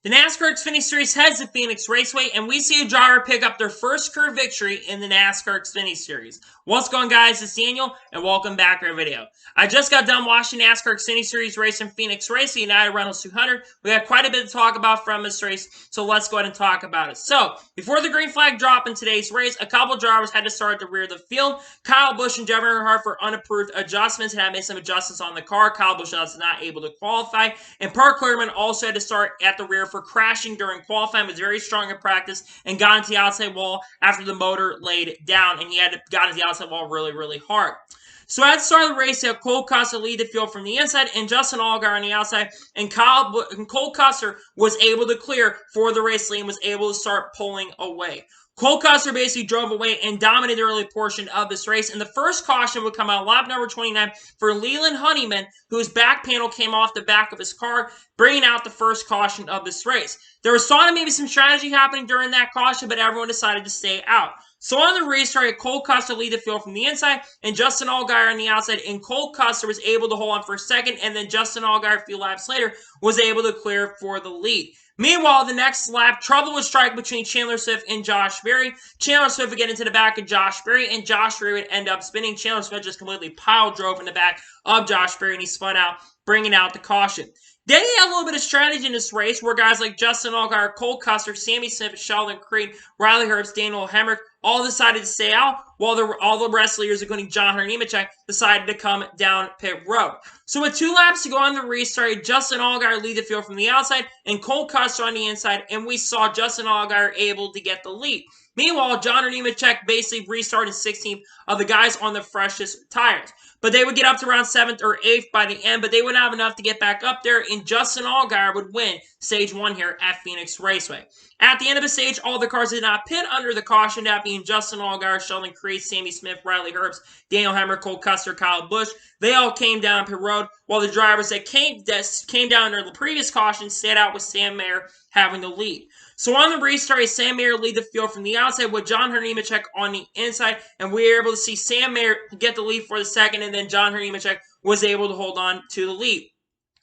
The NASCAR Xfinity Series heads to Phoenix Raceway, and we see a driver pick up their first career victory in the NASCAR Xfinity Series. What's going on, guys? It's Daniel, and welcome back to our video. I just got done watching NASCAR Xfinity Series race in Phoenix Raceway, United Rentals 200. We got quite a bit to talk about from this race, so let's go ahead and talk about it. So, before the green flag drop in today's race, a couple drivers had to start at the rear of the field. Kyle Busch and Kevin Earnhardt for unapproved adjustments had made some adjustments on the car. Kyle Busch was not able to qualify, and Park Clearman also had to start at the rear for crashing during qualifying. Was very strong in practice and got into the outside wall after the motor laid down, and he had got into the outside wall really hard. So at the start of the race, you have Cole Custer lead the field from the inside and Justin Allgaier on the outside. And Cole Custer was able to clear for the race lead and was able to start pulling away. Cole Custer basically drove away and dominated the early portion of this race. And the first caution would come out lap number 29 for Leland Honeyman, whose back panel came off the back of his car, bringing out the first caution of this race. There was thought of maybe some strategy happening during that caution, but everyone decided to stay out. So on the restart, Cole Custer lead the field from the inside and Justin Allgaier on the outside, and Cole Custer was able to hold on for a second, and then Justin Allgaier a few laps later was able to clear for the lead. Meanwhile, the next lap, trouble would strike between Chandler Swift and Josh Berry. Chandler Swift would get into the back of Josh Berry, and Josh Berry would end up spinning. Chandler Swift just completely pile drove in the back of Josh Berry, and he spun out, bringing out the caution. Then you had a little bit of strategy in this race where guys like Justin Allgaier, Cole Custer, Sammy Smith, Sheldon Creed, Riley Herbst, Daniel Hemrick all decided to stay out, while all the rest leaders, including John Hunter Nemechek, decided to come down pit road. So with 2 laps to go on the restart, Justin Allgaier lead the field from the outside and Cole Custer on the inside, and we saw Justin Allgaier able to get the lead. Meanwhile, John Hunter Nemechek basically restarted 16th of the guys on the freshest tires. But they would get up to around 7th or 8th by the end, but they wouldn't have enough to get back up there, and Justin Allgaier would win Stage 1 here at Phoenix Raceway. At the end of the stage, all the cars did not pit under the caution, that being Justin Allgaier, Sheldon Creed, Sammy Smith, Riley Herbst, Daniel Hemrick, Cole Custer, Kyle Busch. They all came down pit road, while the drivers that came down under the previous caution stayed out with Sam Mayer having the lead. So on the restart, Sam Mayer lead the field from the outside with John Hunter Nemechek on the inside, and we were able to see Sam Mayer get the lead for the second, and then John Hunter Nemechek was able to hold on to the lead.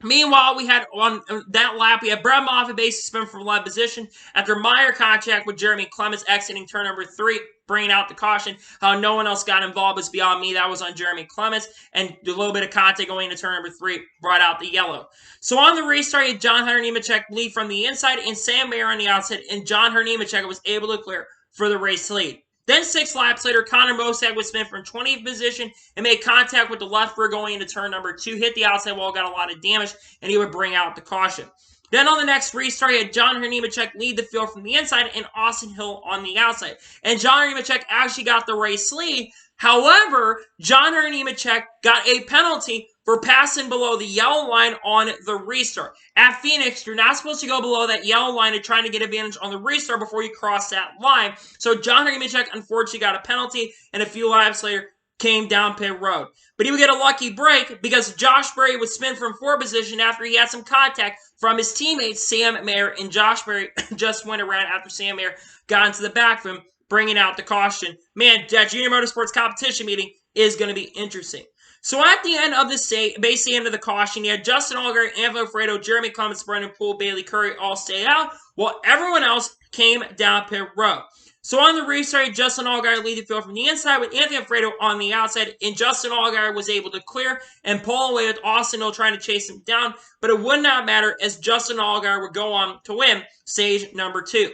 Meanwhile, we had on that lap, we had Brett Moffitt basically spin from lead position after Meyer contact with Jeremy Clements exiting turn number 3, bringing out the caution. How no one else got involved was beyond me. That was on Jeremy Clements, and a little bit of contact going into turn number 3 brought out the yellow. So on the restart, John Hunter Nemechek lead from the inside and Sam Mayer on the outside, and John Hunter Nemechek was able to clear for the race lead. Then 6 laps later, Connor Mosag would spin from 20th position and make contact with the left rear going into turn number 2, hit the outside wall, got a lot of damage, and he would bring out the caution. Then on the next restart, you had John Hunter Nemechek lead the field from the inside and Austin Hill on the outside. And John Hunter Nemechek actually got the race lead. However, John Hunter Nemechek got a penalty for passing below the yellow line on the restart. At Phoenix, you're not supposed to go below that yellow line and trying to get advantage on the restart before you cross that line. So John Hunter Nemechek unfortunately got a penalty, and a few laps later came down pit road. But he would get a lucky break because Josh Berry would spin from 4th position after he had some contact from his teammates Sam Mayer, and Josh Berry just went around after Sam Mayer got into the back of him, bringing out the caution. Man, that Junior Motorsports competition meeting is going to be interesting. So at the end of the basically end of the caution, you had Justin Allgaier, Anthony Alfredo, Jeremy Clements, Brendan Poole, Bailey Curry all stayed out, while everyone else came down pit road. So on the restart, Justin Allgaier lead the field from the inside with Anthony Alfredo on the outside, and Justin Allgaier was able to clear and pull away with Austin Hill trying to chase him down, but it would not matter as Justin Allgaier would go on to win stage number 2.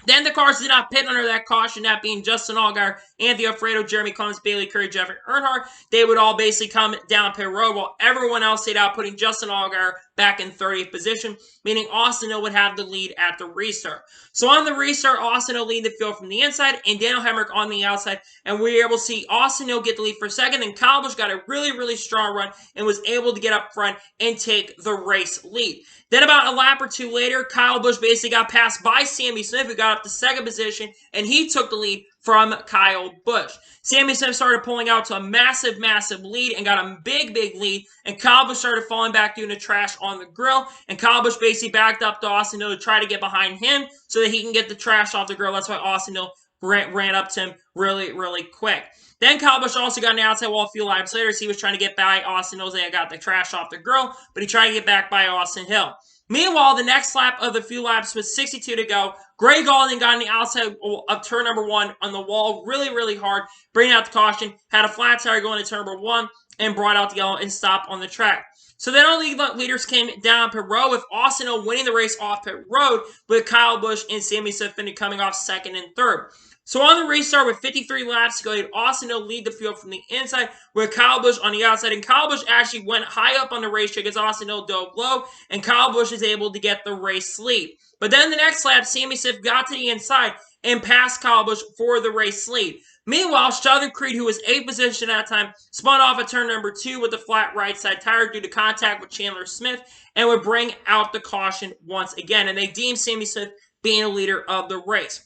Then the cars did not pit under that caution, that being Justin Allgaier, Anthony Alfredo, Jeremy Clements, Bailey Curry, Jeffrey Earnhardt. They would all basically come down pit road while everyone else stayed out, putting Justin Allgaier back in 30th position, meaning Austin Hill would have the lead at the restart. So on the restart, Austin Hill lead the field from the inside and Daniel Hemrick on the outside, and we were able to see Austin Hill get the lead for second, and Kyle Busch got a really strong run and was able to get up front and take the race lead. Then about a lap or 2 later, Kyle Busch basically got passed by Sammy Smith, who got up to 2nd position, and he took the lead from Kyle Busch. Sammy Smith started pulling out to a massive lead and got a big lead, and Kyle Busch started falling back doing the trash on the grill, and Kyle Busch basically backed up to Austin Hill to try to get behind him so that he can get the trash off the grill. That's why Austin Hill ran up to him really quick. Then Kyle Busch also got an outside wall a few laps later, so he was trying to get by Austin Hill. They got the trash off the grill, but he tried to get back by Austin Hill. Meanwhile, the next lap of the few laps with 62 to go, Gray Gaulding got on the outside of turn number 1 on the wall really hard, bringing out the caution, had a flat tire going to turn number 1, and brought out the yellow and stopped on the track. So then all the leaders came down pit road with Austin Hill winning the race off pit road, with Kyle Busch and Sammy Smith coming off second and third. So on the restart with 53 laps to go, Austin Hill lead the field from the inside with Kyle Busch on the outside. And Kyle Busch actually went high up on the racetrack as Austin Hill dove low, and Kyle Busch is able to get the race lead. But then the next lap, Sammy Smith got to the inside and passed Kyle Busch for the race lead. Meanwhile, Sheldon Creed, who was 8th position at that time, spun off at turn number 2 with a flat right side tire due to contact with Chandler Smith and would bring out the caution once again. And they deemed Sammy Smith being the leader of the race.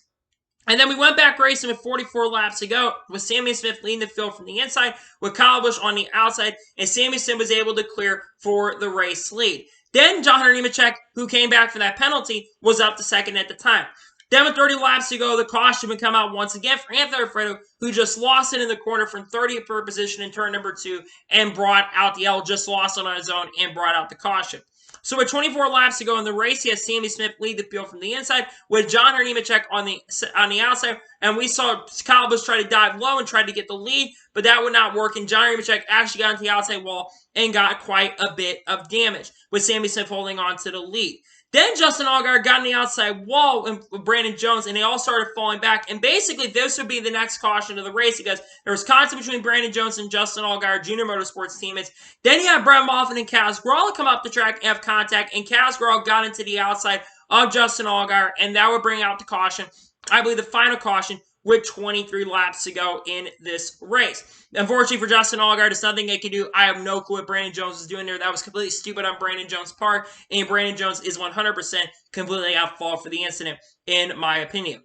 And then we went back racing with 44 laps to go, with Sammy Smith leading the field from the inside, with Kyle Busch on the outside, and Sammy Smith was able to clear for the race lead. Then John Hunter Nemechek, who came back for that penalty, was up to second at the time. Then with 30 laps to go, the caution would come out once again for Anthony Alfredo, who just lost it in the corner from 30th per position in turn number 2 and brought out the L, just lost it on his own and brought out the caution. So with 24 laps to go in the race, he has Sammy Smith lead the field from the inside with John Hunter Nemechek on the outside. And we saw Kyle Busch try to dive low and try to get the lead, but that would not work. And John Hunter Nemechek actually got into the outside wall and got quite a bit of damage, with Sammy Smith holding on to the lead. Then Justin Allgaier got on the outside wall with Brandon Jones, and they all started falling back. And basically, this would be the next caution of the race because there was contact between Brandon Jones and Justin Allgaier, Junior Motorsports teammates. Then you have Brett Moffitt and Kaz Grala come up the track and have contact, and Kaz Grala got into the outside of Justin Allgaier, and that would bring out the caution. I believe the final caution with 23 laps to go in this race. Unfortunately for Justin Allgaier, there's nothing they can do. I have no clue what Brandon Jones was doing there. That was completely stupid on Brandon Jones' part, and Brandon Jones is 100% completely at fault for the incident, in my opinion.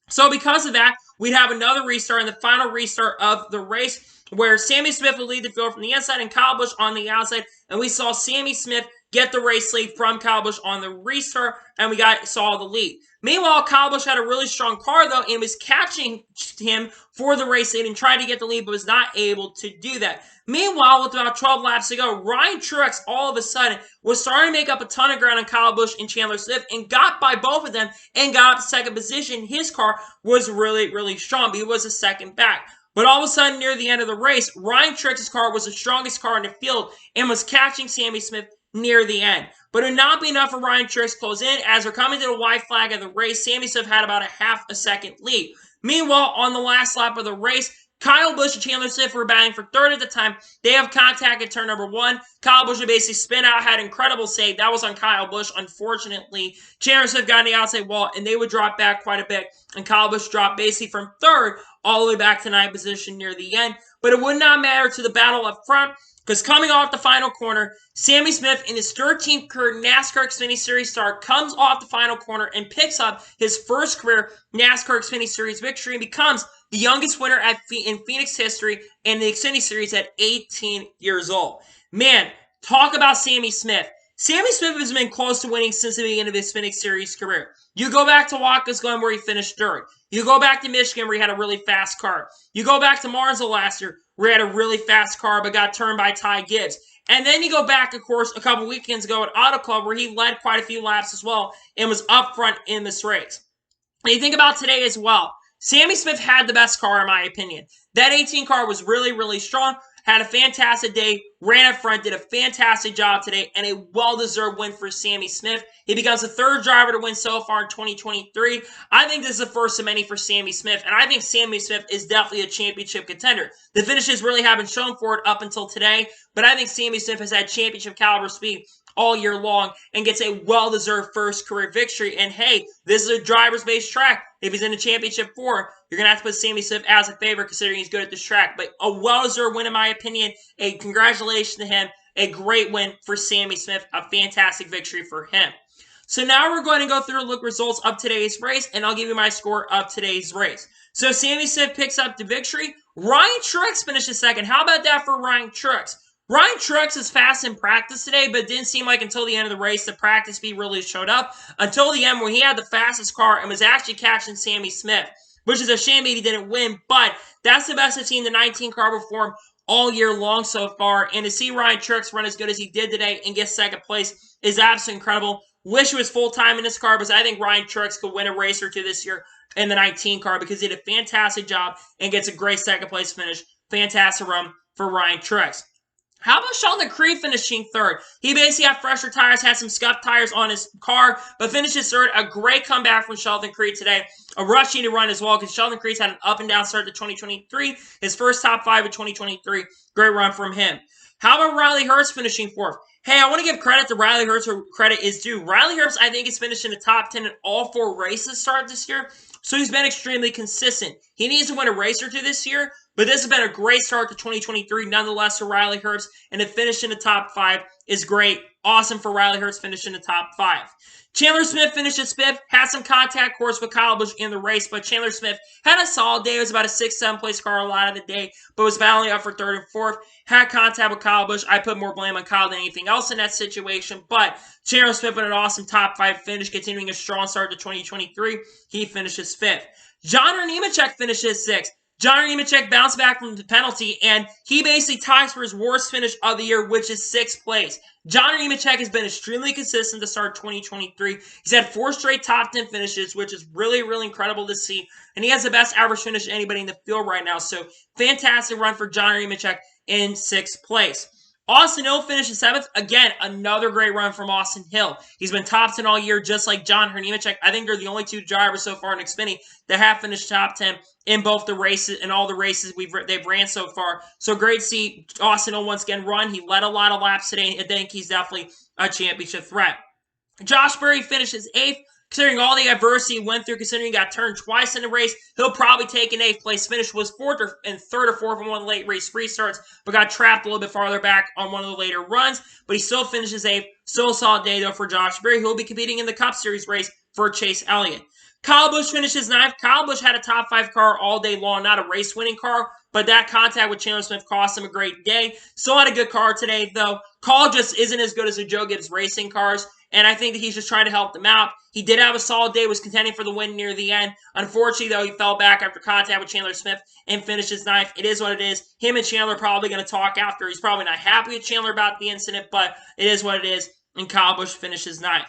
So because of that, we'd have another restart, and the final restart of the race, where Sammy Smith would lead the field from the inside and Kyle Busch on the outside, and we saw Sammy Smith get the race lead from Kyle Busch on the restart, and we saw the lead. Meanwhile, Kyle Busch had a really strong car, though, and was catching him for the race lead and tried to get the lead, but was not able to do that. Meanwhile, with about 12 laps to go, Ryan Truex all of a sudden was starting to make up a ton of ground on Kyle Busch and Chandler Smith and got by both of them and got up to second position. His car was really strong, but he was a second back. But all of a sudden, near the end of the race, Ryan Truex's car was the strongest car in the field and was catching Sammy Smith near the end. But it would not be enough for Ryan Truex to close in. As we're coming to the white flag of the race, Sammy Smith had about a half a second lead. Meanwhile, on the last lap of the race, Kyle Busch and Chandler Smith were batting for third at the time. They have contact at turn number 1. Kyle Busch would basically spin out, had an incredible save. That was on Kyle Busch. Unfortunately, Chandler Smith got on the outside wall, and they would drop back quite a bit. And Kyle Busch dropped basically from third all the way back to 9th position near the end. But it would not matter to the battle up front, because coming off the final corner, Sammy Smith, in his 13th career NASCAR Xfinity Series start, comes off the final corner and picks up his first career NASCAR Xfinity Series victory and becomes the youngest winner in Phoenix history in the Xfinity Series at 18 years old. Man, talk about Sammy Smith. Sammy Smith has been close to winning since the beginning of his Xfinity Series career. You go back to Watkins Glen where he finished third. You go back to Michigan where he had a really fast car. You go back to Martinsville last year where he had a really fast car but got turned by Ty Gibbs. And then you go back, of course, a couple weekends ago at Auto Club where he led quite a few laps as well and was up front in this race. And you think about today as well. Sammy Smith had the best car, in my opinion. That 18 car was really strong, had a fantastic day, ran up front, did a fantastic job today, and a well-deserved win for Sammy Smith. He becomes the third driver to win so far in 2023. I think this is the first of many for Sammy Smith, and I think Sammy Smith is definitely a championship contender. The finishes really haven't shown for it up until today, but I think Sammy Smith has had championship caliber speed all year long and gets a well-deserved first career victory. And hey, this is a driver's-based track. If he's in the championship 4, you're going to have to put Sammy Smith as a favorite considering he's good at this track. But a well-deserved win in my opinion. A congratulations to him. A great win for Sammy Smith. A fantastic victory for him. So now we're going to go through and look results of today's race, and I'll give you my score of today's race. So Sammy Smith picks up the victory. Ryan Truex finishes second. How about that for Ryan Truex? Ryan Truex is fast in practice today, but it didn't seem like until the end of the race the practice speed really showed up. Until the end when he had the fastest car and was actually catching Sammy Smith, which is a shame that he didn't win, but that's the best I've seen the 19 car perform all year long so far. And to see Ryan Truex run as good as he did today and get second place is absolutely incredible. Wish he was full-time in this car, but I think Ryan Truex could win a race or two this year in the 19 car because he did a fantastic job and gets a great second-place finish. Fantastic run for Ryan Truex. How about Sheldon Creed finishing third? He basically had fresher tires, had some scuffed tires on his car, but finishes third. A great comeback from Sheldon Creed today. A rushing to run as well because Sheldon Creed's had an up and down start to 2023. His first top 5 of 2023. Great run from him. How about Riley Herbst finishing fourth? Hey, I want to give credit to Riley Herbst where credit is due. Riley Herbst, I think, is finished in the top 10 in all 4 races started this year, so he's been extremely consistent. He needs to win a race or two this year, but this has been a great start to 2023, nonetheless, for Riley Herbst, and to finish in the top 5 is great. Awesome for Riley Herbst finishing in the top 5. Chandler Smith finishes 5th, had some contact, of course, with Kyle Busch in the race, but Chandler Smith had a solid day. It was about a 6th, 7th place car a lot of the day, but was battling up for 3rd and 4th. Had contact with Kyle Busch. I put more blame on Kyle than anything else in that situation, but Chandler Smith with an awesome top 5 finish, continuing a strong start to 2023. He finishes 5th. John Nemechek finishes 6th. John Nemechek bounced back from the penalty, and he basically ties for his worst finish of the year, which is 6th place. John Nemechek has been extremely consistent to start 2023. He's had 4 straight top 10 finishes, which is really, really incredible to see. And he has the best average finish of anybody in the field right now. So, fantastic run for John Nemechek in 6th place. Austin Hill finishes 7th. Again, another great run from Austin Hill. He's been top 10 all year, just like John Nemechek. I think they're the only 2 drivers so far in Xfinity that have finished top 10 in both the races and all the races they've ran so far. So great to see Austin Hill once again run. He led a lot of laps today. I think he's definitely a championship threat. Josh Berry finishes 8th. Considering all the adversity he went through, considering he got turned twice in the race, he'll probably take an 8th place finish. Was 4th and 3rd or 4th in one late race restarts, but got trapped a little bit farther back on one of the later runs. But he still finishes 8th. Still a solid day, though, for Josh Berry, who will be competing in the Cup Series race for Chase Elliott. Kyle Busch finishes 9th. Kyle Busch had a top 5 car all day long, not a race-winning car, but that contact with Chandler Smith cost him a great day. Still had a good car today, though. Call just isn't as good as the Joe Gibbs racing cars, and I think that he's just trying to help them out. He did have a solid day, was contending for the win near the end. Unfortunately, though, he fell back after contact with Chandler Smith and finishes 9th. It is what it is. Him and Chandler are probably going to talk after. He's probably not happy with Chandler about the incident, but it is what it is, and Kyle Busch finishes 9th.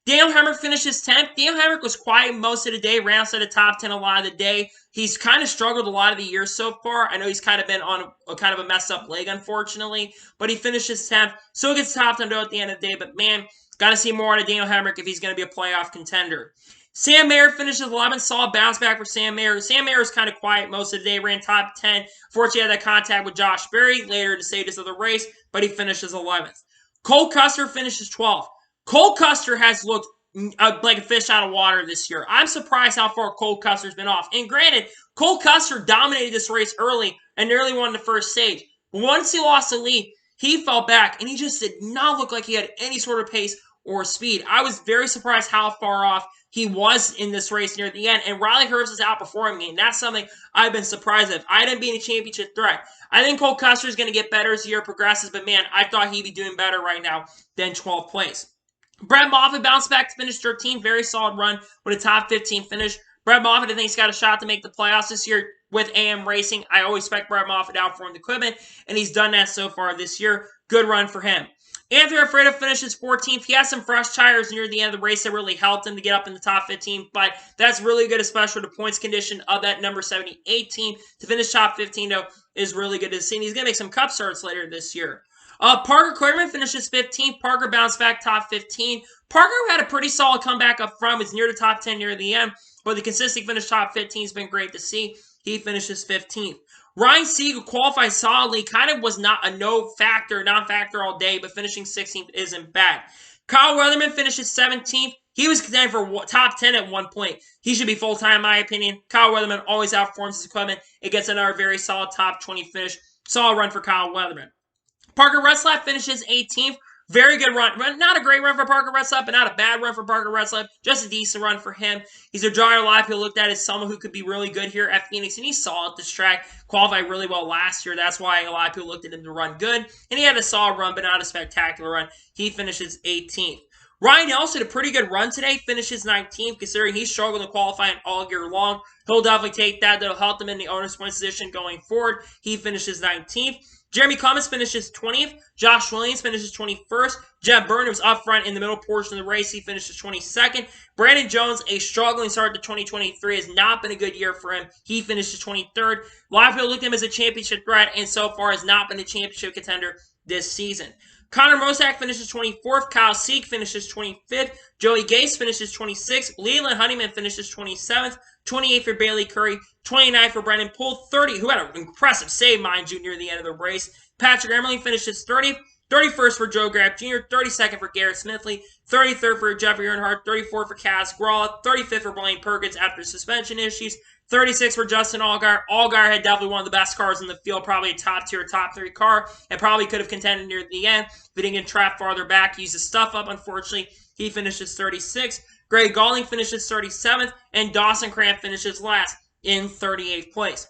Daniel Hemrick finishes 10th. Daniel Hemrick was quiet most of the day, ran outside the top 10 a lot of the day. He's kind of struggled a lot of the year so far. I know he's kind of been on a kind of a messed up leg, unfortunately, but he finishes 10th. Still gets top 10 at the end of the day, but man, got to see more out of Daniel Hemrick if he's going to be a playoff contender. Sam Mayer finishes 11th. Saw a bounce back for Sam Mayer. Sam Mayer was kind of quiet most of the day, ran top 10. Fortunately, had that contact with Josh Berry later to save us of the race, but he finishes 11th. Cole Custer finishes 12th. Cole Custer has looked like a fish out of water this year. I'm surprised how far Cole Custer's been off. And granted, Cole Custer dominated this race early and nearly won the first stage. But once he lost the lead, he fell back, and he just did not look like he had any sort of pace or speed. I was very surprised how far off he was in this race near the end, and Riley Herbst is outperforming me, and that's something I've been surprised of. I didn't be in a championship threat. I think Cole Custer is going to get better as the year progresses, but man, I thought he'd be doing better right now than 12th place. Brett Moffitt bounced back to finish 13th. Very solid run with a top 15 finish. Brett Moffitt, I think he's got a shot to make the playoffs this year with AM Racing. I always expect Brett Moffitt out for the equipment, and he's done that so far this year. Good run for him. Anthony Alfredo finishes 14th. He has some fresh tires near the end of the race that really helped him to get up in the top 15, but that's really good, especially the points condition of that number 78 team. To finish top 15, though, is really good to see. And he's going to make some cup starts later this year. Parker Kligerman finishes 15th. Parker bounced back top 15. Parker had a pretty solid comeback up front. Was near the top 10 near the end, but the consistent finish top 15 has been great to see. He finishes 15th. Ryan Siegel qualified solidly. Kind of was not a non-factor all day, but finishing 16th isn't bad. Kyle Weatherman finishes 17th. He was contending for top 10 at one point. He should be full-time, in my opinion. Kyle Weatherman always outperforms his equipment. It gets another very solid top 20 finish. Solid run for Kyle Weatherman. Parker Retzlaff finishes 18th. Very good run. Not a great run for Parker Retzlaff, but not a bad run for Parker Retzlaff. Just a decent run for him. He's a driver a lot of people looked at as someone who could be really good here at Phoenix, and he saw at this track. Qualified really well last year. That's why a lot of people looked at him to run good. And he had a solid run, but not a spectacular run. He finishes 18th. Ryan Nelson, a pretty good run today, finishes 19th, considering he's struggling to qualify all year long. He'll definitely take that. That'll help him in the owner's point position going forward. He finishes 19th. Jeremy Clements finishes 20th. Josh Williams finishes 21st. Jeb Burton was up front in the middle portion of the race. He finishes 22nd. Brandon Jones, a struggling start to 2023, has not been a good year for him. He finishes 23rd. A lot of people look at him as a championship threat, and so far has not been a championship contender this season. Connor Mosack finishes 24th. Kyle Seek finishes 25th. Joey Gase finishes 26th. Leland Honeyman finishes 27th. 28th for Bailey Curry. 29th for Brendan Poole. 30, who had an impressive save, mind you, near the end of the race. Patrick Emerling finishes 30th. 31st for Joe Grab Jr., 32nd for Garrett Smithley, 33rd for Jeffrey Earnhardt, 34th for Kaz Gralla, 35th for Blaine Perkins after suspension issues, 36th for Justin Allgaier. Allgaier had definitely one of the best cars in the field, probably a top-tier, top-3 car, and probably could have contended near the end if he didn't get trapped farther back. He used his stuff up, unfortunately. He finishes 36th. Greg Galling finishes 37th, and Dawson Cramp finishes last in 38th place.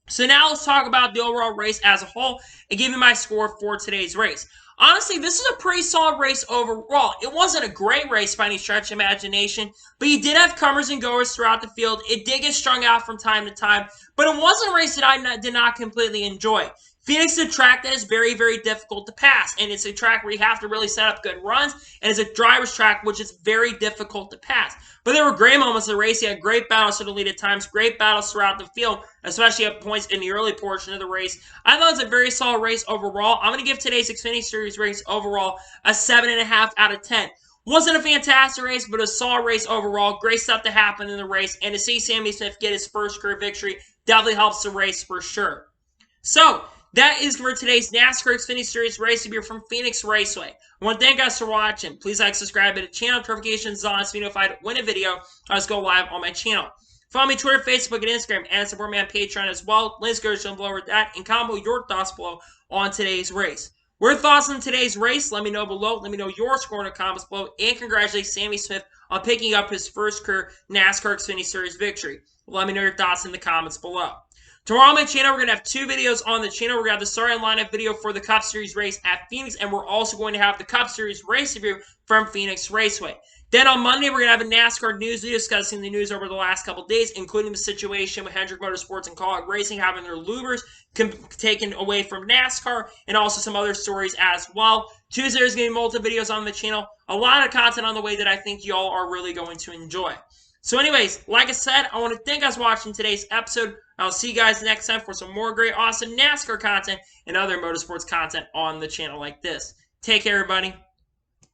So now let's talk about the overall race as a whole and give you my score for today's race. Honestly, this is a pretty solid race overall. It wasn't a great race by any stretch of imagination, but you did have comers and goers throughout the field. It did get strung out from time to time, but it wasn't a race that I did not completely enjoy. Phoenix is a track that is very, very difficult to pass, and it's a track where you have to really set up good runs, and it's a driver's track, which is very difficult to pass. But there were great moments of the race. You had great battles to the lead at times, great battles throughout the field, especially at points in the early portion of the race. I thought it was a very solid race overall. I'm going to give today's Xfinity Series race overall a 7.5 out of 10. Wasn't a fantastic race, but a solid race overall. Great stuff to happen in the race, and to see Sammy Smith get his first career victory definitely helps the race for sure. So, that is for today's NASCAR Xfinity Series race review from Phoenix Raceway. I want to thank you guys for watching. Please like, subscribe to the channel, notifications on so you know if I win a video, I just go live on my channel. Follow me on Twitter, Facebook, and Instagram, and support me on Patreon as well. Links go down below with that, and comment your thoughts below on today's race. What are your thoughts on today's race? Let me know below. Let me know your score in the comments below, and congratulate Sammy Smith on picking up his first career NASCAR Xfinity Series victory. Let me know your thoughts in the comments below. Tomorrow on my channel, we're going to have two videos on the channel. We're going to have the starting lineup video for the Cup Series race at Phoenix, and we're also going to have the Cup Series race review from Phoenix Raceway. Then on Monday, we're going to have a NASCAR news video discussing the news over the last couple days, including the situation with Hendrick Motorsports and College Racing having their louvers taken away from NASCAR, and also some other stories as well. Tuesday, there's going to be multiple videos on the channel. A lot of content on the way that I think y'all are really going to enjoy. So anyways, like I said, I want to thank you guys for watching today's episode. I'll see you guys next time for some more great, awesome NASCAR content and other motorsports content on the channel like this. Take care, everybody.